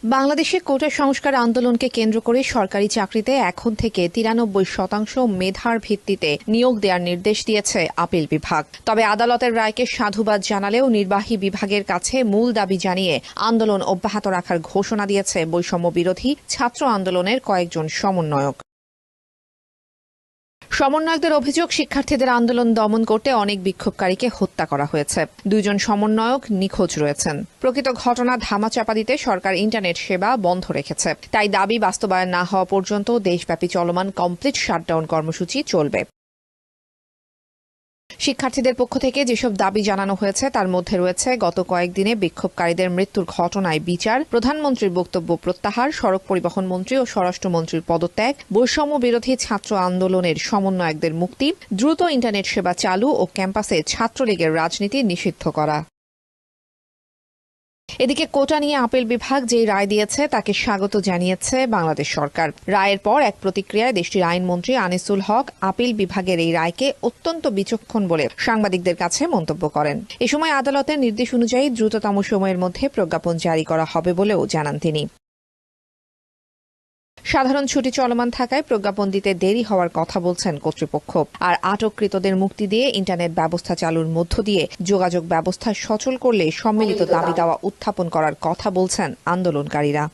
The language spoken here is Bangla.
বাংলাদেশে কোটা সংস্কার আন্দোলনকে কেন্দ্র করে সরকারি চাকরিতে এখন থেকে ৯৩% মেধার ভিত্তিতে নিয়োগ দেওয়ার নির্দেশ দিয়েছে আপিল বিভাগ। তবে আদালতের রায়কে সাধুবাদ জানালেও নির্বাহী বিভাগের কাছে মূল দাবি জানিয়ে আন্দোলন অব্যাহত রাখার ঘোষণা দিয়েছে বৈষম্য বিরোধী ছাত্র আন্দোলনের কয়েকজন সমন্বয়ক। সমন্বয়কদের অভিযোগ, শিক্ষার্থীদের আন্দোলন দমন করতে অনেক বিক্ষোভকারীকে হত্যা করা হয়েছে। ২ জন সমন্বয়ক নিখোঁজ রয়েছেন। প্রকৃত ঘটনা ধামাচাপা দিতে সরকার ইন্টারনেট সেবা বন্ধ রেখেছে। তাই দাবি বাস্তবায়ন না হওয়া পর্যন্ত দেশব্যাপী চলমান কমপ্লিট শাটডাউন কর্মসূচি চলবে। শিক্ষার্থীদের পক্ষ থেকে যেসব দাবি জানানো হয়েছে তার মধ্যে রয়েছে গত কয়েকদিনে বিক্ষোভকারীদের মৃত্যুর ঘটনায় বিচার, প্রধানমন্ত্রীর বক্তব্য প্রত্যাহার, সড়ক পরিবহন মন্ত্রী ও স্বরাষ্ট্রমন্ত্রীর পদত্যাগ, বৈষম্য বিরোধী ছাত্র আন্দোলনের সমন্বয়কদের মুক্তি, দ্রুত ইন্টারনেট সেবা চালু ও ক্যাম্পাসে ছাত্রলীগের রাজনীতি নিষিদ্ধ করা। এদিকে কোটা নিয়ে আপিল বিভাগ যে রায় দিয়েছে তাকে স্বাগত জানিয়েছে বাংলাদেশ সরকার। রায়ের পর এক প্রতিক্রিয়ায় দেশটির আইনমন্ত্রী আনিসুল হক আপিল বিভাগের এই রায়কে অত্যন্ত বিচক্ষণ বলে সাংবাদিকদের কাছে মন্তব্য করেন। এ সময় আদালতের নির্দেশ অনুযায়ী দ্রুততম সময়ের মধ্যে প্রজ্ঞাপন জারি করা হবে বলেও জানান তিনি। সাধারণ ছুটি চলমান থাকায় প্রজ্ঞাপন দিতে দেরি হওয়ার কথা বলছেন কর্তৃপক্ষ। আর আটককৃতদের মুক্তি দিয়ে ইন্টারনেট ব্যবস্থা চালুর মধ্য দিয়ে যোগাযোগ ব্যবস্থা সচল করলে সম্মিলিত দাবি দাওয়া উত্থাপন করার কথা বলছেন আন্দোলনকারীরা।